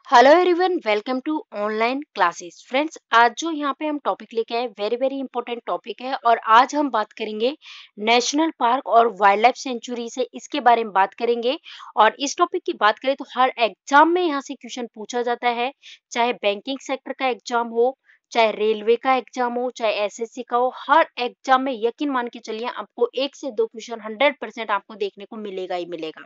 Hello everyone, welcome to online classes. Friends, आज जो यहाँ पे हम टॉपिक लेके आए वेरी वेरी इंपॉर्टेंट टॉपिक है और आज हम बात करेंगे नेशनल पार्क और वाइल्ड लाइफ सेंचुरी से इसके बारे में बात करेंगे। और इस टॉपिक की बात करें तो हर एग्जाम में यहाँ से क्वेश्चन पूछा जाता है, चाहे बैंकिंग सेक्टर का एग्जाम हो, चाहे रेलवे का एग्जाम हो, चाहे एसएससी का हो। हर एग्जाम में यकीन मान के चलिए आपको एक से दो क्वेश्चन 100% आपको देखने को मिलेगा ही मिलेगा।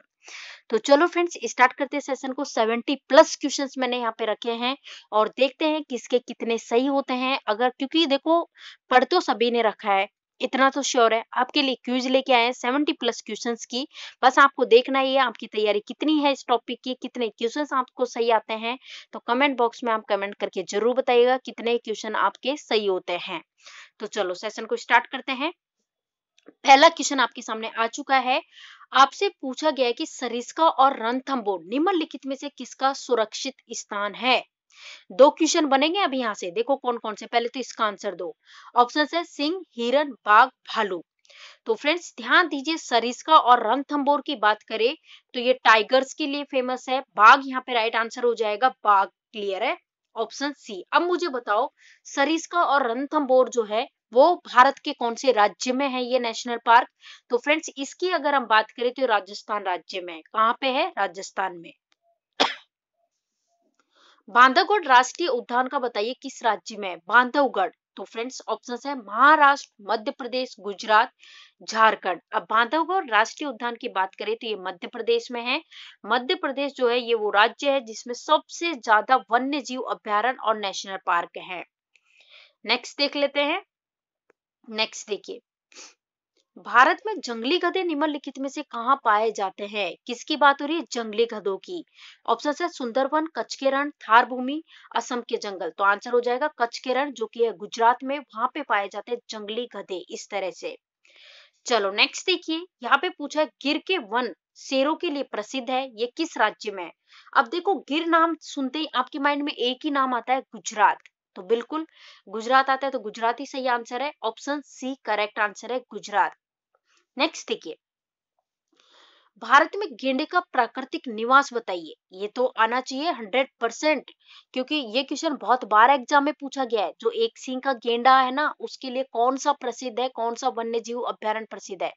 तो चलो फ्रेंड्स, स्टार्ट करते हैं सेशन को। 70 प्लस क्वेश्चंस मैंने यहाँ पे रखे हैं और देखते हैं किसके कितने सही होते हैं। अगर क्योंकि देखो, पढ़ तो सभी ने रखा है, इतना तो श्योर है। आपके लिए क्यूज लेके आए हैं 70 प्लस क्वेश्चंस की। बस आपको देखना ही है आपकी तैयारी कितनी है इस टॉपिक की, कितने क्वेश्चंस आपको सही आते हैं। तो कमेंट बॉक्स में आप कमेंट करके जरूर बताइएगा कितने क्वेश्चन आपके सही होते हैं। तो चलो सेशन को स्टार्ट करते हैं। पहला क्वेश्चन आपके सामने आ चुका है। आपसे पूछा गया है कि सरिस्का और रणथंभौर निम्नलिखित में से किसका सुरक्षित स्थान है। दो क्वेश्चन बनेंगे अब यहाँ से, देखो कौन कौन से। पहले तो इसका आंसर दो। ऑप्शन है सिंह, हिरन, बाघ, भालू। तो फ्रेंड्स ध्यान दीजिए, सरिस्का और रणथंभौर की बात करें तो ये टाइगर्स के लिए फेमस है। बाघ यहाँ पे राइट आंसर हो जाएगा, बाघ क्लियर है, ऑप्शन सी। अब मुझे बताओ, सरिस्का और रणथंभौर जो है वो भारत के कौन से राज्य में है ये नेशनल पार्क। तो फ्रेंड्स इसकी अगर हम बात करें तो राजस्थान राज्य में है। कहाँ पे है? राजस्थान में। बांधवगढ़ राष्ट्रीय उद्यान का बताइए किस राज्य में है? बांधवगढ़। तो फ्रेंड्स ऑप्शन है महाराष्ट्र, मध्य प्रदेश, गुजरात, झारखंड। अब बांधवगढ़ राष्ट्रीय उद्यान की बात करें तो ये मध्य प्रदेश में है। मध्य प्रदेश जो है ये वो राज्य है जिसमें सबसे ज्यादा वन्य जीव अभ्यारण्य और नेशनल पार्क है। नेक्स्ट देख लेते हैं। नेक्स्ट देखिए, भारत में जंगली गधे निम्नलिखित में से कहाँ पाए जाते हैं? किसकी बात हो रही है? जंगली गधों की। ऑप्शन है सुंदरवन, कच्छ के रण, थार भूमि, असम के जंगल। तो आंसर हो जाएगा कच्छ के रण, जो कि है गुजरात में, वहां पे पाए जाते हैं जंगली गधे इस तरह से। चलो नेक्स्ट देखिए, यहाँ पे पूछा है गिर के वन शेरों के लिए प्रसिद्ध है, ये किस राज्य में है? अब देखो, गिर नाम सुनते ही आपके माइंड में एक ही नाम आता है, गुजरात। तो बिल्कुल गुजरात आता है, तो गुजरात ही सही आंसर है, ऑप्शन सी करेक्ट आंसर है, गुजरात। नेक्स्ट देखिए, भारत में गेंडे का प्राकृतिक निवास बताइए। ये तो आना चाहिए 100%, क्योंकि ये क्वेश्चन बहुत बार एग्जाम में पूछा गया है। जो एक सींग का गेंडा है ना, उसके लिए कौन सा प्रसिद्ध है, कौन सा वन्य जीव अभ्यारण्य प्रसिद्ध है?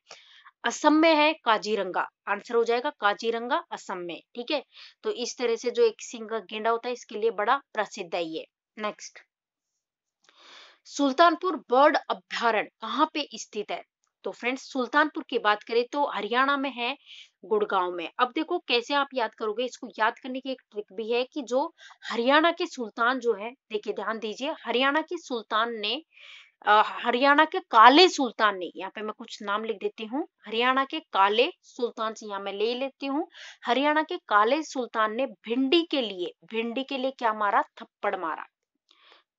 असम में है काजीरंगा। आंसर हो जाएगा काजीरंगा, असम में। ठीक है, तो इस तरह से जो एक सींग का गेंडा होता है इसके लिए बड़ा प्रसिद्ध है ये। नेक्स्ट, सुल्तानपुर बर्ड अभ्यारण्य कहाँ पे स्थित है? तो फ्रेंड्स सुल्तानपुर की बात करें तो हरियाणा में है, गुड़गांव में। अब देखो कैसे आप याद करोगे, इसको याद करने की एक ट्रिक भी है कि जो हरियाणा के सुल्तान जो है, देखिए ध्यान दीजिए, हरियाणा के सुल्तान ने हरियाणा के काले सुल्तान ने, यहाँ पे मैं कुछ नाम लिख देती हूँ, हरियाणा के काले सुल्तान से यहाँ मैं ले लेती हूँ। हरियाणा के काले सुल्तान ने भिंडी के लिए क्या मारा? थप्पड़ मारा।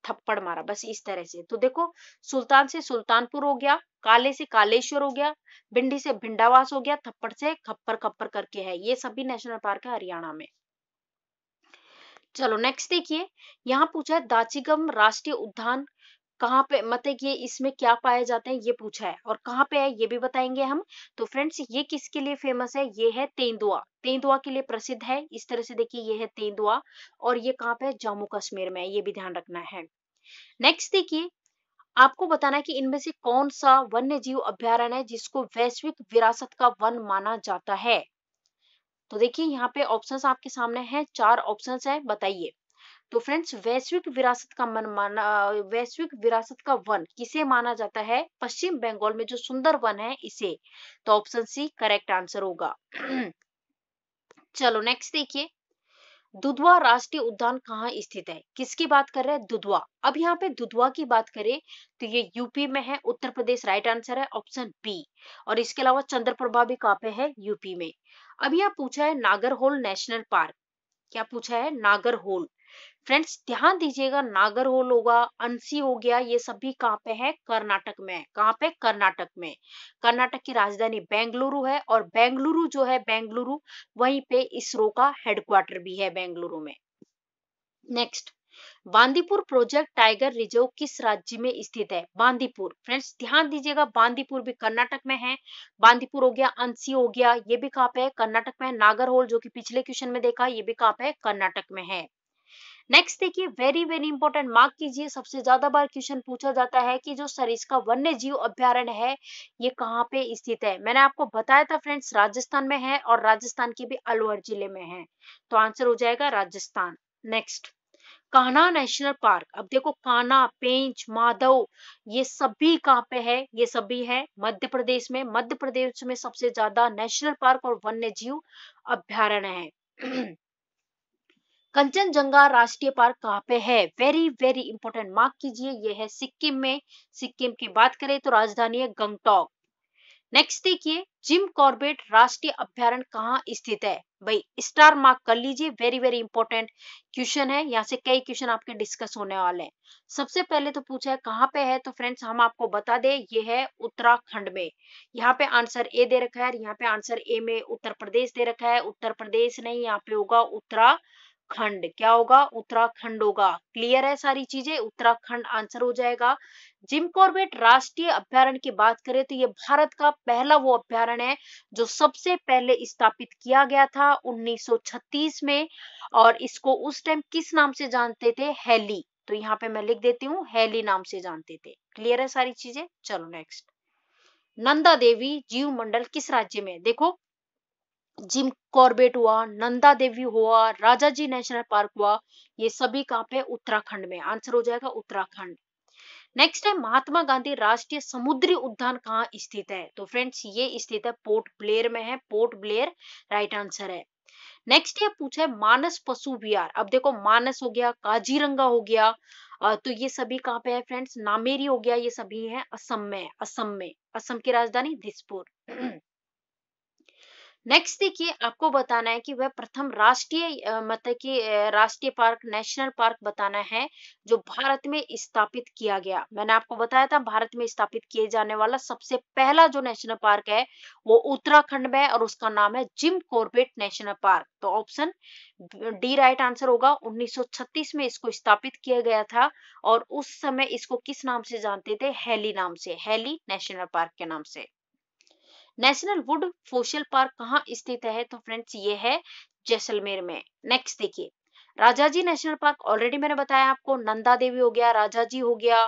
थप्पड़ मारा, बस इस तरह से। तो देखो, सुल्तान से सुल्तानपुर हो गया, काले से कालेश्वर हो गया, भिंडी से भिंडावास हो गया, थप्पड़ से खप्पर खप्पर करके है। ये सभी नेशनल पार्क है हरियाणा में। चलो नेक्स्ट देखिए, यहाँ पूछा है दाचीगम राष्ट्रीय उद्यान कहाँ पे, मतलब कि इसमें क्या पाए जाते हैं ये पूछा है, और कहाँ पे है ये भी बताएंगे हम। तो फ्रेंड्स ये किसके लिए फेमस है? ये है तेंदुआ। तेंदुआ के लिए प्रसिद्ध है, इस तरह से देखिए ये है तेंदुआ, और ये कहाँ पे है? जम्मू कश्मीर में है, ये भी ध्यान रखना है। नेक्स्ट देखिए, आपको बताना है कि इनमें से कौन सा वन्य जीव अभ्यारण्य है जिसको वैश्विक विरासत का वन माना जाता है। तो देखिए यहाँ पे ऑप्शंस आपके सामने हैं, 4 ऑप्शंस है, बताइए। तो फ्रेंड्स वैश्विक विरासत का वन किसे माना जाता है? पश्चिम बंगाल में जो सुंदर वन है इसे। तो ऑप्शन सी करेक्ट आंसर होगा। चलो नेक्स्ट देखिए, दुधवा राष्ट्रीय उद्यान कहाँ स्थित है? किसकी बात कर रहे हैं? दुधवा। अब यहाँ पे दुधवा की बात करें तो ये यूपी में है, उत्तर प्रदेश राइट आंसर है, ऑप्शन बी। और इसके अलावा चंद्रप्रभा भी कहाँ पे है? यूपी में। अब यहाँ पूछा है नागरहोल नेशनल पार्क, क्या पूछा है? नागरहोल। फ्रेंड्स ध्यान दीजिएगा, नागरहोल होगा, अंसी हो गया, ये सभी कहाँ पे है? कर्नाटक में है। कहाँ पे? कर्नाटक में। कर्नाटक की राजधानी बेंगलुरु है, और बेंगलुरु जो है, बेंगलुरु वहीं पे इसरो का हेडक्वार्टर भी है, बेंगलुरु में। Next, Bandipur project tiger reserve किस राज्य में स्थित है? बांदीपुर। फ्रेंड्स ध्यान दीजिएगा, बांदीपुर भी कर्नाटक में है। बांदीपुर हो गया, अंसी हो गया, ये भी कहाँ पे है? कर्नाटक में है। नागरहोल जो कि पिछले क्वेश्चन में देखा, ये भी कहाँ पे है? कर्नाटक में है। नेक्स्ट देखिए, वेरी वेरी इंपॉर्टेंट, मार्क कीजिए, सबसे ज्यादा बार क्वेश्चन पूछा जाता है कि जो सरिस्का वन्य जीव अभ्यारण्य है ये कहाँ पे स्थित है। मैंने आपको बताया था फ्रेंड्स, राजस्थान में है और राजस्थान के भी अलवर जिले में है, तो आंसर हो जाएगा Rajasthan. Next, Kanha national park. अब देखो, कान्हा, पेंच, माधव, ये सभी कहाँ पे है, ये सभी है मध्य प्रदेश में। मध्य प्रदेश में सबसे ज्यादा नेशनल पार्क और वन्य जीव अभ्यारण्य है। कंचनजंगा राष्ट्रीय पार्क कहाँ पे है, वेरी वेरी इंपॉर्टेंट, मार्क कीजिए, ये है सिक्किम में। सिक्किम की बात करें तो राजधानी है गंगटोक। नेक्स्ट देखिए, जिम कॉर्बेट राष्ट्रीय अभ्यारण्य कहाँ स्थित है, भाई स्टार मार्क कर लीजिए, वेरी वेरी इंपॉर्टेंट क्वेश्चन है, यहाँ से कई क्वेश्चन आपके डिस्कस होने वाले हैं। सबसे पहले तो पूछा है कहाँ पे है, तो फ्रेंड्स हम आपको बता दें ये है उत्तराखंड में। यहाँ पे आंसर ए दे रखा है, यहाँ पे आंसर ए में उत्तर प्रदेश दे रखा है, उत्तर प्रदेश नहीं, यहाँ पे होगा उत्तराखंड। क्या होगा, उत्तराखंड होगा। क्लियर है सारी चीजें, उत्तराखंड आंसर हो जाएगा। जिम कॉर्बेट राष्ट्रीय अभ्यारण्य की बात करें तो ये भारत का पहला वो अभ्यारण्य है जो सबसे पहले स्थापित किया गया था 1936 में, और इसको उस टाइम किस नाम से जानते थे, हेली। तो यहाँ पे मैं लिख देती हूँ, हेली नाम से जानते थे। क्लियर है सारी चीजें, चलो नेक्स्ट। नंदा देवी जीव मंडल किस राज्य में, देखो जिम कॉर्बेट हुआ, नंदा देवी हुआ, राजाजी नेशनल पार्क हुआ, ये सभी कहाँ पे, उत्तराखंड में। आंसर हो जाएगा उत्तराखंड। नेक्स्ट है, महात्मा गांधी राष्ट्रीय समुद्री उद्यान कहाँ स्थित है, तो फ्रेंड्स ये स्थित है पोर्ट ब्लेयर में है, पोर्ट ब्लेयर राइट आंसर है। नेक्स्ट ये पूछा है मानस पशु विहार। अब देखो, मानस हो गया, काजीरंगा हो गया, तो ये सभी कहाँ पे है फ्रेंड्स, नामेरी हो गया, ये सभी है असम में। असम में, असम की राजधानी दिसपुर। नेक्स्ट देखिए, आपको बताना है कि वह प्रथम राष्ट्रीय मतलब कि राष्ट्रीय पार्क, नेशनल पार्क बताना है जो भारत में स्थापित किया गया। मैंने आपको बताया था भारत में स्थापित किए जाने वाला सबसे पहला जो नेशनल पार्क है वो उत्तराखंड में है और उसका नाम है जिम कॉर्बेट नेशनल पार्क। तो ऑप्शन डी राइट आंसर होगा। 1936 में इसको स्थापित किया गया था और उस समय इसको किस नाम से जानते थे, हेली नाम से, हेली नेशनल पार्क के नाम से। नेशनल वुड फोशल पार्क कहाँ स्थित है, तो फ्रेंड्स ये है जैसलमेर में। नेक्स्ट देखिए, राजाजी नेशनल पार्क ऑलरेडी मैंने बताया आपको, नंदा देवी हो गया, राजाजी हो गया,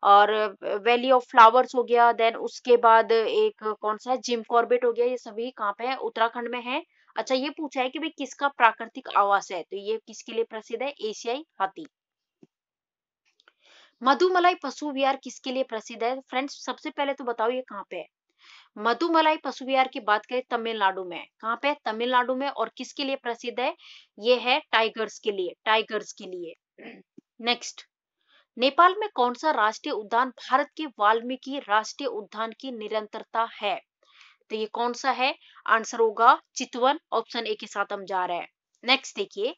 और वैली ऑफ फ्लावर्स हो गया, देन उसके बाद एक कौन सा है, जिम कॉर्बेट हो गया, ये सभी कहाँ पे है, उत्तराखंड में है। अच्छा, ये पूछा है कि भाई किसका प्राकृतिक आवास है, तो ये किसके लिए प्रसिद्ध है, एशियाई हाथी। मधुमलाई पशु विहार किसके लिए प्रसिद्ध है, फ्रेंड्स सबसे पहले तो बताओ ये कहाँ पे है। मधुमलाई पशु विहार की बात करें तमिलनाडु में, कहाँ पे, तमिलनाडु में, और किसके लिए प्रसिद्ध है, ये है टाइगर्स के लिए, टाइगर्स के लिए। नेक्स्ट, नेपाल में कौन सा राष्ट्रीय उद्यान भारत के वाल्मीकि राष्ट्रीय उद्यान की निरंतरता है, तो ये कौन सा है, आंसर होगा चितवन, ऑप्शन ए के साथ हम जा रहे हैं। नेक्स्ट देखिए,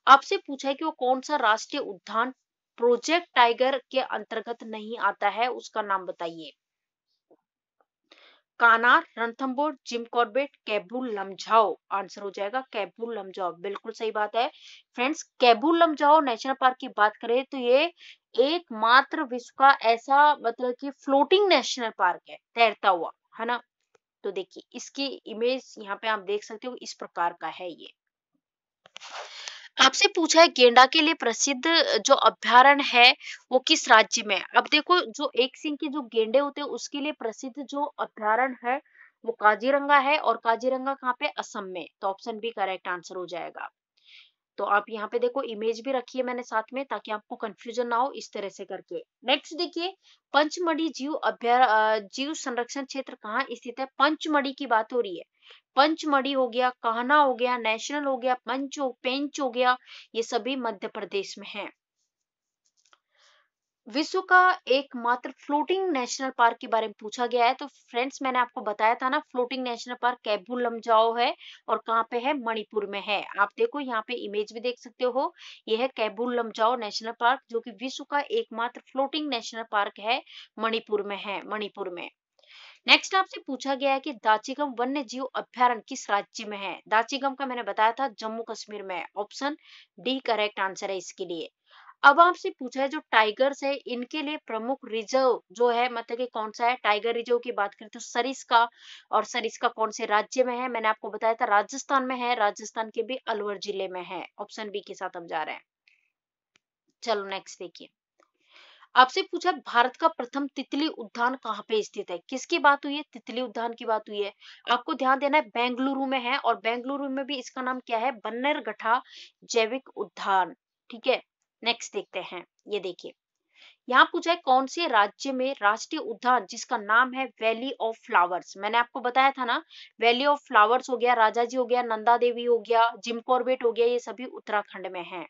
आपसे पूछा है कि वो कौन सा राष्ट्रीय उद्यान प्रोजेक्ट टाइगर के अंतर्गत नहीं आता है, उसका नाम बताइए। Kanha, Ranthambore, Jim Corbett, Keibul Lamjao. Answer हो जाएगा कैबूल लमझाओ, बिल्कुल सही बात है friends. Keibul Lamjao national park की बात करें तो ये एकमात्र विश्व का ऐसा मतलब कि फ्लोटिंग नेशनल पार्क है, तैरता हुआ, है ना। तो देखिए इसकी इमेज यहाँ पे आप देख सकते हो, इस प्रकार का है ये। आपसे पूछा है गेंडा के लिए प्रसिद्ध जो अभ्यारण्य है वो किस राज्य में है। अब देखो, जो एक सिंह के जो गेंडे होते हैं उसके लिए प्रसिद्ध जो अभ्यारण्य है वो काजीरंगा है, और काजीरंगा कहाँ पे, असम में। तो ऑप्शन बी करेक्ट आंसर हो जाएगा। तो आप यहाँ पे देखो, इमेज भी रखी है मैंने साथ में ताकि आपको कंफ्यूजन ना हो, इस तरह से करके। नेक्स्ट देखिए, पंचमढ़ी जीव संरक्षण क्षेत्र कहाँ स्थित है, पंचमढ़ी की बात हो रही है। पंचमढ़ी हो गया, कान्हा हो गया, नेशनल हो गया, पेंच हो गया, ये सभी मध्य प्रदेश में है। विश्व का एकमात्र फ्लोटिंग नेशनल पार्क के बारे में पूछा गया है, तो फ्रेंड्स मैंने आपको बताया था ना, फ्लोटिंग नेशनल पार्क कैबूल लमजाओ है, और कहाँ पे है, मणिपुर में है। आप देखो यहाँ पे इमेज भी देख सकते हो, ये है कैबूल लमजाओ नेशनल पार्क, जो कि विश्व का एकमात्र फ्लोटिंग नेशनल पार्क है, मणिपुर में है, मणिपुर में। नेक्स्ट आपसे पूछा गया है कि दाचिगम वन्य जीव अभ्यारण्य किस राज्य में है। दाचिगम का मैंने बताया था जम्मू कश्मीर में, ऑप्शन डी करेक्ट आंसर है इसके लिए। अब आपसे पूछा है जो टाइगर्स है इनके लिए प्रमुख रिजर्व जो है, मतलब कि कौन सा है, टाइगर रिजर्व की बात करें तो सरिस्का, और सरिस्का कौन से राज्य में है, मैंने आपको बताया था राजस्थान में है, राजस्थान के भी अलवर जिले में है। ऑप्शन बी के साथ हम जा रहे हैं। चलो नेक्स्ट देखिए। आपसे पूछा भारत का प्रथम तितली उद्यान कहाँ पे स्थित है। किसकी बात हुई है? तितली उद्यान की बात हुई है। आपको ध्यान देना है बेंगलुरु में है, और बेंगलुरु में भी इसका नाम क्या है? बन्नेरघट्टा जैविक उद्यान। ठीक है, नेक्स्ट देखते हैं। ये देखिए, यहाँ पूछा है कौन से राज्य में राष्ट्रीय उद्यान जिसका नाम है वैली ऑफ फ्लावर्स। मैंने आपको बताया था ना, वैली ऑफ फ्लावर्स हो गया, राजाजी हो गया, नंदा देवी हो गया, जिम कॉर्बेट हो गया, ये सभी उत्तराखंड में है।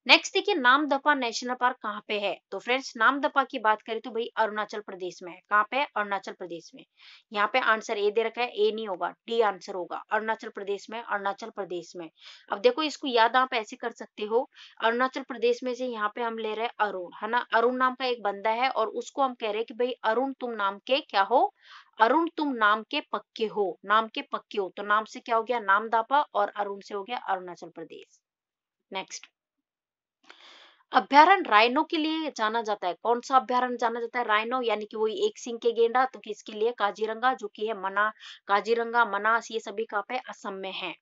नेक्स्ट देखिए, नामदफा नेशनल पार्क कहाँ पे है? तो फ्रेंड्स, नामदफा की बात करें तो भाई अरुणाचल प्रदेश में है। कहाँ पे है? अरुणाचल प्रदेश में। यहाँ पे आंसर ए दे रखा है, ए नहीं होगा, डी आंसर होगा। अरुणाचल प्रदेश में, अरुणाचल प्रदेश में। अब देखो, इसको याद आप ऐसे कर सकते हो, अरुणाचल प्रदेश में से यहाँ पे हम ले रहे हैं अरुण, है ना। अरुण नाम का एक बंदा है, और उसको हम कह रहे हैं कि भाई अरुण तुम नाम के क्या हो? अरुण तुम नाम के पक्के हो, नाम के पक्के हो। तो नाम से क्या हो गया? नामदफा, और अरुण से हो गया अरुणाचल प्रदेश। नेक्स्ट, अभ्यारण्य राइनो के लिए जाना जाता है। कौन सा अभ्यारण्य जाना जाता है? राइनो, यानी कि वही एक सिंह के गेंडा। तो किसके लिए? काजीरंगा, जो कि है मना, काजीरंगा, मनास, ये सभी कहाँ पे? असम में है।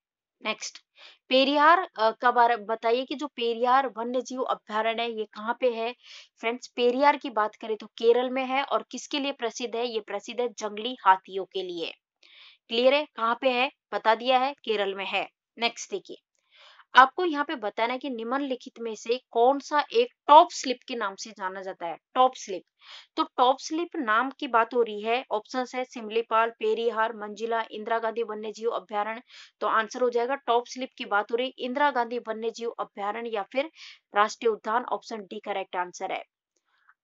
नेक्स्ट, पेरियार का बारे बताइए कि जो पेरियार वन्य जीव अभ्यारण्य है ये कहाँ पे है? फ्रेंड्स, पेरियार की बात करें तो केरल में है, और किसके लिए प्रसिद्ध है? ये प्रसिद्ध है जंगली हाथियों के लिए। क्लियर है? कहाँ पे है? बता दिया है, केरल में है। नेक्स्ट देखिए, आपको यहाँ पे बताना है कि निम्नलिखित में से कौन सा एक टॉप स्लिप के नाम से जाना जाता है। टॉप स्लिप, तो टॉप स्लिप नाम की बात हो रही है। ऑप्शंस है सिमलीपाल, पेरियार, मंजिला, इंदिरा गांधी वन्य जीव अभ्यारण्य। तो आंसर हो जाएगा, टॉप स्लिप की बात हो रही है इंदिरा गांधी वन्य जीव अभ्यारण्य या फिर राष्ट्रीय उद्यान। ऑप्शन डी करेक्ट आंसर है।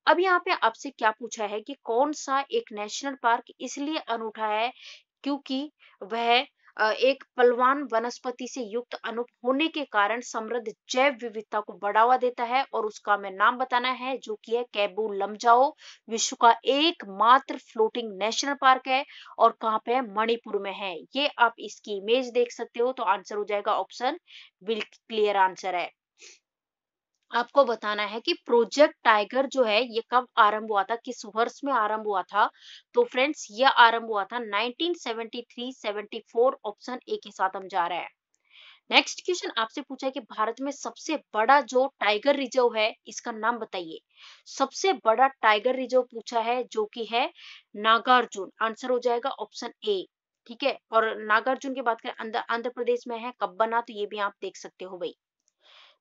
अब यहाँ पे आपसे क्या पूछा है कि कौन सा एक नेशनल पार्क इसलिए अनूठा है क्योंकि वह एक पलवान वनस्पति से युक्त अनूप होने के कारण समृद्ध जैव विविधता को बढ़ावा देता है, और उसका हमें नाम बताना है, जो कि है कैबू लमजाओ। विश्व का एकमात्र फ्लोटिंग नेशनल पार्क है, और कहाँ पे है? मणिपुर में है। ये आप इसकी इमेज देख सकते हो। तो आंसर हो जाएगा ऑप्शन बिल, क्लियर आंसर है। आपको बताना है कि प्रोजेक्ट टाइगर जो है ये कब आरंभ हुआ था, किस वर्ष में आरंभ हुआ था? तो फ्रेंड्स, ये आरंभ हुआ था 1973-74। ऑप्शन ए के साथ हम जा रहे हैं। नेक्स्ट क्वेश्चन आपसे पूछा है कि भारत में सबसे बड़ा जो टाइगर रिजर्व है इसका नाम बताइए। सबसे बड़ा टाइगर रिजर्व पूछा है, जो कि है नागार्जुन। आंसर हो जाएगा ऑप्शन ए। ठीक है, और नागार्जुन की बात करें आंध्र प्रदेश में है। कब बना? तो ये भी आप देख सकते हो भाई।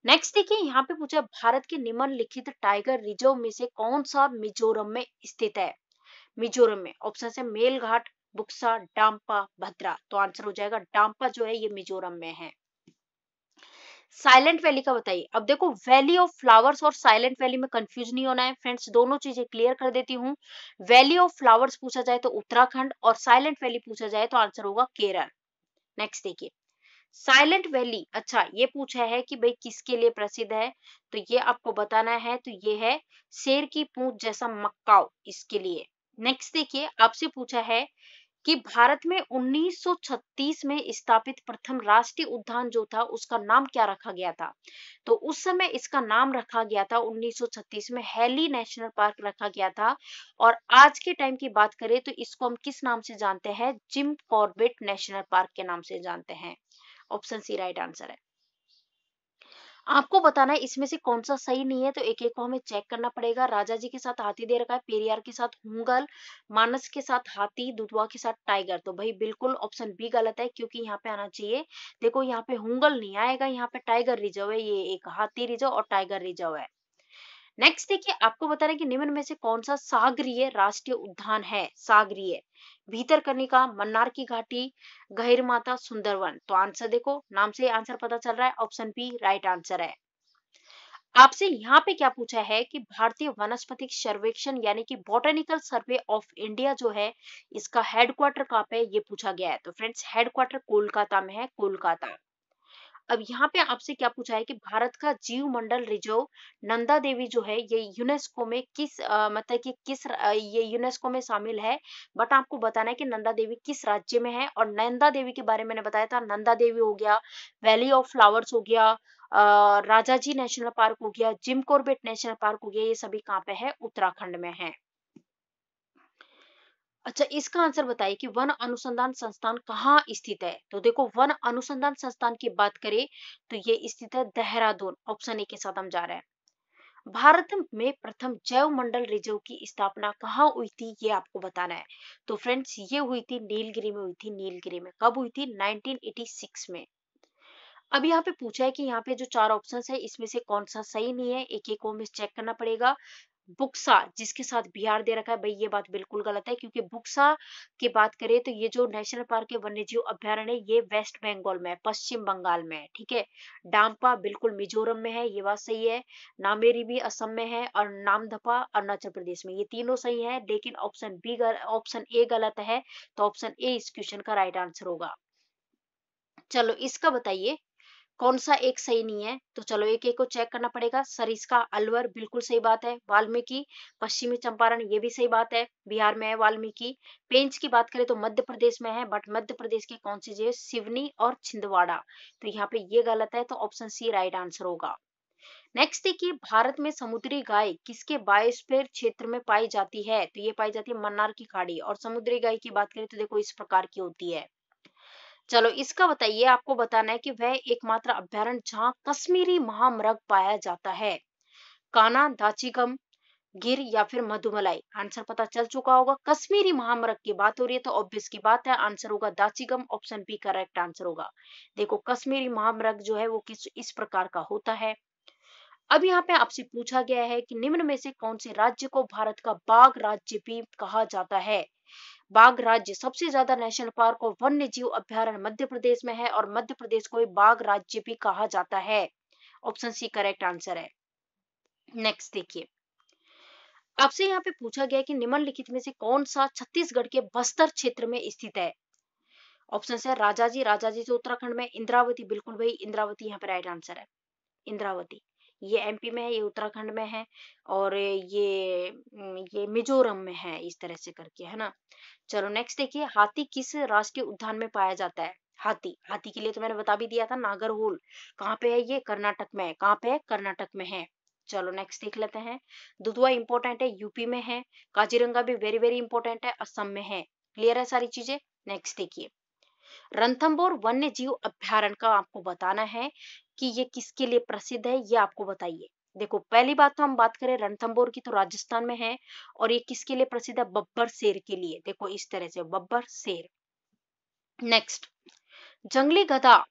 नेक्स्ट देखिए, यहाँ पे पूछा भारत के निम्नलिखित टाइगर रिजर्व में से कौन सा मिजोरम में स्थित है? मिजोरम में ऑप्शन है मेलघाट, बुक्सा, डाम्पा, भद्रा। तो आंसर हो जाएगा डाम्पा, जो है ये मिजोरम में है। साइलेंट वैली का बताइए। अब देखो, वैली ऑफ फ्लावर्स और साइलेंट वैली में कंफ्यूज नहीं होना है फ्रेंड्स, दोनों चीजें क्लियर कर देती हूँ। वैली ऑफ फ्लावर्स पूछा जाए तो उत्तराखंड, और साइलेंट वैली पूछा जाए तो आंसर होगा केरल। नेक्स्ट देखिए, साइलेंट वैली, अच्छा ये पूछा है कि भाई किसके लिए प्रसिद्ध है? तो ये आपको बताना है। तो ये है शेर की पूंछ जैसा मक्काओ, इसके लिए। नेक्स्ट देखिए, आपसे पूछा है कि भारत में 1936 में स्थापित प्रथम राष्ट्रीय उद्यान जो था उसका नाम क्या रखा गया था? तो उस समय इसका नाम रखा गया था 1936 में हैली नेशनल पार्क रखा गया था। और आज के टाइम की बात करें तो इसको हम किस नाम से जानते हैं? जिम कॉर्बेट नेशनल पार्क के नाम से जानते हैं। ऑप्शन सी राइट आंसर है। आपको बताना है इसमें से कौन सा सही नहीं है, तो एक एक को हमें चेक करना पड़ेगा। राजा जी के साथ हाथी दे रखा है, पेरियार के साथ हुंगल, मानस के साथ हाथी, दुधवा के साथ टाइगर। तो भाई बिल्कुल ऑप्शन बी गलत है, क्योंकि यहाँ पे आना चाहिए, देखो यहाँ पे हुंगल नहीं आएगा, यहाँ पे टाइगर रिजर्व है। ये एक हाथी रिजर्व और टाइगर रिजर्व है। नेक्स्ट देखिए, आपको बता रहे हैं कि निम्न में से कौन सा सागरीय राष्ट्रीय उद्यान है? सागरीय, भीतरकनिका, मन्नार की घाटी, गहिरमाथा, सुंदरवन। तो आंसर देखो, नाम से आंसर पता चल रहा है, ऑप्शन बी राइट आंसर है। आपसे यहाँ पे क्या पूछा है कि भारतीय वनस्पतिक सर्वेक्षण यानी कि बॉटनिकल सर्वे ऑफ इंडिया जो है इसका हेडक्वार्टर कहाँ पे है? ये पूछा गया है। तो फ्रेंड्स, हेडक्वार्टर कोलकाता में है, कोलकाता। अब यहाँ पे आपसे क्या पूछा है कि भारत का जीव मंडल रिजर्व नंदा देवी जो है ये यूनेस्को में किस मतलब कि ये यूनेस्को में शामिल है। बट आपको बताना है कि नंदा देवी किस राज्य में है। और नंदा देवी के बारे में मैंने बताया था, नंदा देवी हो गया, वैली ऑफ फ्लावर्स हो गया, राजाजी नेशनल पार्क हो गया, जिम कॉर्बेट नेशनल पार्क हो गया, ये सभी कहाँ पे है? उत्तराखंड में है। अच्छा, इसका आंसर बताइए कि वन अनुसंधान संस्थान कहाँ स्थित है? तो देखो, वन अनुसंधान संस्थान की बात करें तो ये स्थित है देहरादून। ऑप्शन ए के साथ हम जा रहे हैं। भारत में प्रथम जैव मंडल रिजर्व की स्थापना कहाँ हुई थी, ये आपको बताना है। तो फ्रेंड्स ये हुई थी नीलगिरी में हुई थी। नीलगिरी में कब हुई थी? 1986 में। अब यहाँ पे पूछा है कि यहाँ पे जो चार ऑप्शंस है इसमें से कौन सा सही नहीं है, एक एक को हमें चेक करना पड़ेगा। बुक्सा जिसके साथ बिहार दे रखा है भाई, ये बात बिल्कुल गलत है, क्योंकि बुक्सा की बात करें तो ये जो नेशनल पार्क है वन्य जीव अभ्यारण्य है, ये वेस्ट बंगाल में है, पश्चिम बंगाल में है, ठीक है। डाम्पा बिल्कुल मिजोरम में है, ये बात सही है। नामेरी भी असम में है, और नामदफा अरुणाचल प्रदेश में। ये तीनों सही है, लेकिन ऑप्शन ए गलत है। तो ऑप्शन ए इस क्वेश्चन का राइट आंसर होगा। चलो इसका बताइए कौन सा एक सही नहीं है। तो चलो एक एक को चेक करना पड़ेगा। सरिस्का अलवर बिल्कुल सही बात है। वाल्मीकि पश्चिमी चंपारण ये भी सही बात है, बिहार में है वाल्मीकि। पेंच की बात करें तो मध्य प्रदेश में है, बट मध्य प्रदेश के कौन सी जगह? सिवनी और छिंदवाड़ा। तो यहाँ पे ये गलत है, तो ऑप्शन सी राइट आंसर होगा। नेक्स्ट देखिए, भारत में समुद्री गाय किसके बायोस्फीयर क्षेत्र में पाई जाती है? तो ये पाई जाती है मन्नार की खाड़ी। और समुद्री गाय की बात करें तो देखो इस प्रकार की होती है। चलो इसका बताइए, आपको बताना है कि वह एकमात्र अभ्यारण्य जहाँ कश्मीरी महामृग पाया जाता है। कान्हा, दाचिगम, गिर या फिर मधुमलाई। आंसर पता चल चुका होगा। कश्मीरी महामृग की बात हो रही है तो ऑब्वियस की बात है, आंसर होगा दाचिगम। ऑप्शन बी करेक्ट आंसर होगा। देखो कश्मीरी महामृग जो है वो किस इस प्रकार का होता है। अब यहाँ पे आपसे पूछा गया है कि निम्न में से कौन से राज्य को भारत का बाघ राज्य भी कहा जाता है? बाघ राज्य, सबसे ज्यादा नेशनल पार्क और वन्य जीव अभ्यारण्य मध्य प्रदेश में है, और मध्य प्रदेश को बाघ राज्य भी कहा जाता है। ऑप्शन सी करेक्ट आंसर है। नेक्स्ट देखिए, आपसे यहाँ पे पूछा गया कि निम्नलिखित में से कौन सा छत्तीसगढ़ के बस्तर क्षेत्र में स्थित है? ऑप्शन है राजाजी। राजाजी तो उत्तराखंड में। इंद्रावती, बिल्कुल भाई इंद्रावती यहाँ पे राइट आंसर है। इंद्रावती ये एमपी में है, ये उत्तराखंड में है, और ये मिजोरम में है, इस तरह से करके, है ना। चलो नेक्स्ट देखिए, हाथी किस राष्ट्रीय उद्यान में पाया जाता है? हाथी, हाथी के लिए तो मैंने बता भी दिया था, नागरहोल। कहाँ पे है ये? कर्नाटक में है। कहाँ पे है? कर्नाटक में है। चलो नेक्स्ट देख लेते हैं। दुधवा इंपॉर्टेंट है, यूपी में है। काजीरंगा भी वेरी वेरी इंपॉर्टेंट है, असम में है। क्लियर है सारी चीजें। नेक्स्ट देखिए, रणथंभौर वन्य जीव अभ्यारण्य का आपको बताना है कि ये किसके लिए प्रसिद्ध है, ये आपको बताइए। देखो पहली बात तो हम बात करें रणथंभौर की तो राजस्थान में है, और ये किसके लिए प्रसिद्ध है? बब्बर शेर के लिए। देखो इस तरह से, बब्बर शेर। नेक्स्ट, जंगली गधा।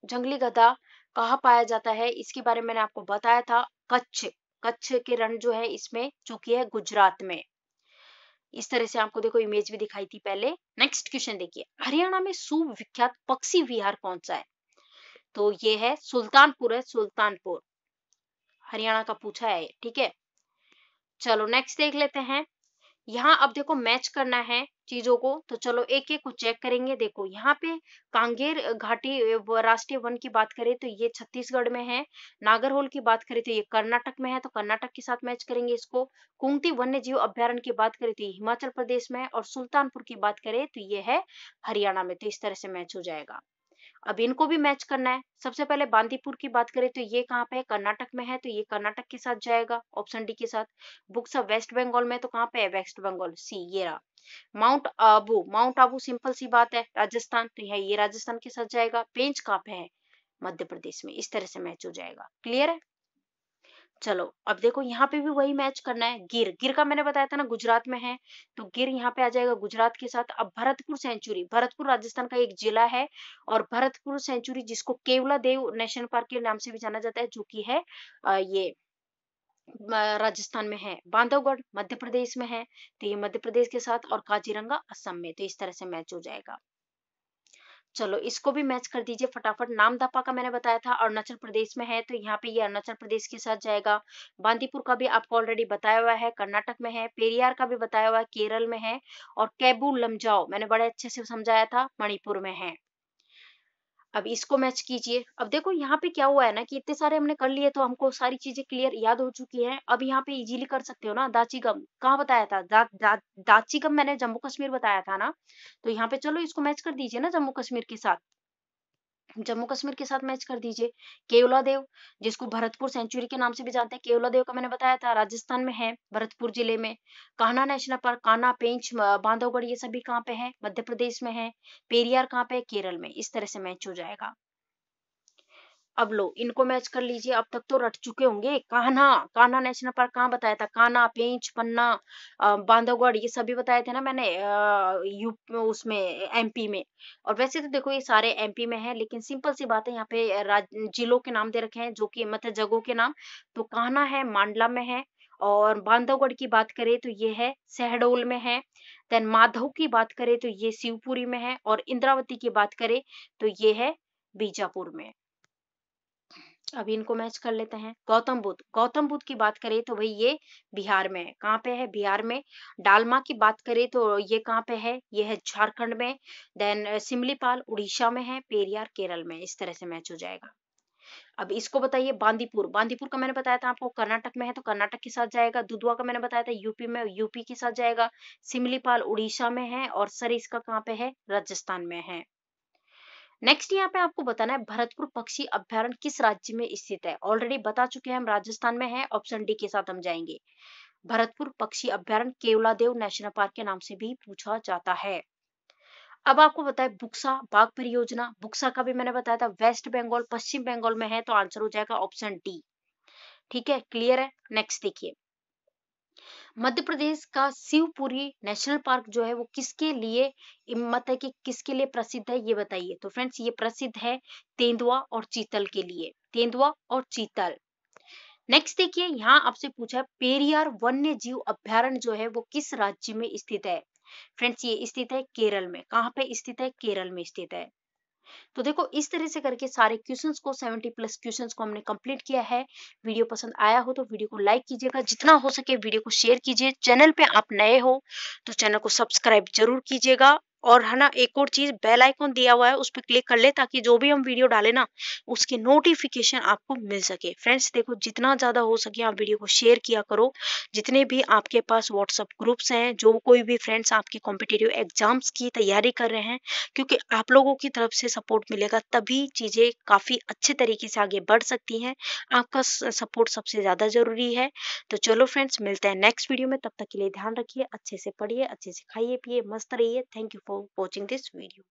जंगली गधा कहाँ पाया जाता है? इसके बारे में मैंने आपको बताया था, कच्छ। कच्छ के रण जो है इसमें चूंकि है गुजरात में। इस तरह से आपको देखो इमेज भी दिखाई थी पहले। नेक्स्ट क्वेश्चन देखिए, हरियाणा में सुविख्यात पक्षी विहार कौन सा है? तो ये है सुल्तानपुर, है सुल्तानपुर, हरियाणा का पूछा है, ठीक है। चलो नेक्स्ट देख लेते हैं। यहाँ अब देखो मैच करना है चीजों को, तो चलो एक एक को चेक करेंगे। देखो यहाँ पे कांगेर घाटी राष्ट्रीय वन की बात करें तो ये छत्तीसगढ़ में है। नागरहोल की बात करें तो ये कर्नाटक में है, तो कर्नाटक के साथ मैच करेंगे इसको। कुंती वन्य जीव अभ्यारण्य की बात करें तो ये हिमाचल प्रदेश में है, और सुल्तानपुर की बात करें तो ये है हरियाणा में। तो इस तरह से मैच हो जाएगा। अब इनको भी मैच करना है। सबसे पहले बांदीपुर की बात करें तो ये कहाँ पे है? कर्नाटक में है, तो ये कर्नाटक के साथ जाएगा, ऑप्शन डी के साथ। बुक्सा वेस्ट बंगाल में, तो कहाँ पे है? वेस्ट बंगाल, सी ये रहा। Mount Abu, mount Abu simple सी बात है राजस्थान, तो ये राजस्थान के साथ जाएगा। पेंच कहाँ पे है? मध्य प्रदेश में। इस तरह से मैच हो जाएगा। क्लियर है। चलो अब देखो यहाँ पे भी वही मैच करना है। गिर, गिर का मैंने बताया था ना गुजरात में है, तो गिर यहाँ पे आ जाएगा गुजरात के साथ। अब भरतपुर सेंचुरी, भरतपुर राजस्थान का एक जिला है, और भरतपुर सेंचुरी जिसको केवला देव नेशनल पार्क के नाम से भी जाना जाता है, जो कि है ये राजस्थान में है। बांधवगढ़ मध्य प्रदेश में है, तो ये मध्य प्रदेश के साथ, और काजीरंगा असम में। तो इस तरह से मैच हो जाएगा। चलो इसको भी मैच कर दीजिए फटाफट। नामदफा का मैंने बताया था अरुणाचल प्रदेश में है, तो यहाँ पे ये अरुणाचल प्रदेश के साथ जाएगा। बांदीपुर का भी आपको ऑलरेडी बताया हुआ है, कर्नाटक में है। पेरियार का भी बताया हुआ है, केरल में है। और कैबू लमजाओ मैंने बड़े अच्छे से समझाया था, मणिपुर में है। अब इसको मैच कीजिए। अब देखो यहाँ पे क्या हुआ है ना कि इतने सारे हमने कर लिए, तो हमको सारी चीजें क्लियर याद हो चुकी हैं। अब यहाँ पे इजीली कर सकते हो ना। दाचीगम कहाँ बताया था? दाचीगम मैंने जम्मू कश्मीर बताया था ना, तो यहाँ पे चलो इसको मैच कर दीजिए ना जम्मू कश्मीर के साथ। जम्मू कश्मीर के साथ मैच कर दीजिए। केवला देव जिसको भरतपुर सेंचुरी के नाम से भी जानते हैं, केवला देव का मैंने बताया था राजस्थान में है, भरतपुर जिले में। कान्हा नेशनल पार्क, कान्हा, पेंच, बांधवगढ़ ये सभी कहाँ पे है? मध्य प्रदेश में है। पेरियार कहाँ पे है? केरल में। इस तरह से मैच हो जाएगा। अब लो इनको मैच कर लीजिए, अब तक तो रट चुके होंगे। कान्हा, कान्हा नेशनल पार्क कहाँ बताया था? कान्हा, पेंच, पन्ना, बांधवगढ़, ये सभी बताए थे ना मैंने यू उसमें एमपी में। और वैसे तो देखो ये सारे एमपी में है, लेकिन सिंपल सी बात है, यहाँ पे जिलों के नाम दे रखे हैं, जो कि मतलब जगहों के नाम। तो कान्हा है मांडला में है, और बांधवगढ़ की बात करें तो ये है शहडोल में है। देन माधव की बात करें तो ये शिवपुरी में है, और इंद्रावती की बात करें तो ये है बीजापुर में। अभी इनको मैच कर लेते हैं। गौतम बुद्ध, गौतम बुद्ध की बात करें तो भाई ये बिहार में है। कहाँ पे है? बिहार में। डालमा की बात करें तो ये कहाँ पे है? ये है झारखंड में। देन सिमलीपाल उड़ीसा में है, पेरियार केरल में। इस तरह से मैच हो जाएगा। अब इसको बताइए बांदीपुर, बांदीपुर का मैंने बताया था आपको कर्नाटक में है, तो कर्नाटक के साथ जाएगा। दुधवा का मैंने बताया था यूपी में, यूपी के साथ जाएगा। सिमलीपाल उड़ीसा में है, और सरिस्का कहाँ पे है? राजस्थान में है। नेक्स्ट यहाँ पे आपको बताना है भरतपुर पक्षी अभयारण्य किस राज्य में स्थित है? ऑलरेडी बता चुके हैं हम, राजस्थान में है। ऑप्शन डी के साथ हम जाएंगे। भरतपुर पक्षी अभयारण्य केवलादेव नेशनल पार्क के नाम से भी पूछा जाता है। अब आपको बताए बुक्सा बाघ परियोजना, बुक्सा का भी मैंने बताया था वेस्ट बंगाल, पश्चिम बंगाल में है, तो आंसर हो जाएगा ऑप्शन डी। ठीक है, क्लियर है। नेक्स्ट देखिए, मध्य प्रदेश का शिवपुरी नेशनल पार्क जो है वो किसके लिए मत है कि किसके लिए प्रसिद्ध है, ये बताइए। तो फ्रेंड्स ये प्रसिद्ध है तेंदुआ और चीतल के लिए, तेंदुआ और चीतल। नेक्स्ट देखिए, यहाँ आपसे पूछा है पेरियार वन्य जीव अभयारण्य जो है वो किस राज्य में स्थित है? फ्रेंड्स ये स्थित है केरल में। कहाँ पे स्थित है? केरल में स्थित है। तो देखो इस तरह से करके सारे क्वेश्चंस को 70 प्लस क्वेश्चंस को हमने कंप्लीट किया है। वीडियो पसंद आया हो तो वीडियो को लाइक कीजिएगा, जितना हो सके वीडियो को शेयर कीजिए। चैनल पे आप नए हो तो चैनल को सब्सक्राइब जरूर कीजिएगा। और है ना, एक और चीज, बेल आइकॉन दिया हुआ है उस पर क्लिक कर ले, ताकि जो भी हम वीडियो डालें ना उसकी नोटिफिकेशन आपको मिल सके। फ्रेंड्स देखो जितना ज्यादा हो सके आप वीडियो को शेयर किया करो। जितने भी आपके पास व्हाट्सएप ग्रुप्स हैं, जो कोई भी फ्रेंड्स आपके कॉम्पिटिटिव एग्जाम्स की तैयारी कर रहे हैं, क्योंकि आप लोगों की तरफ से सपोर्ट मिलेगा तभी चीजें काफी अच्छे तरीके से आगे बढ़ सकती हैं। आपका सपोर्ट सबसे ज्यादा जरूरी है। तो चलो फ्रेंड्स, मिलते हैं नेक्स्ट वीडियो में। तब तक के लिए ध्यान रखिए, अच्छे से पढ़िए, अच्छे से खाइए पिए, मस्त रहिए। Thank you for watching this video.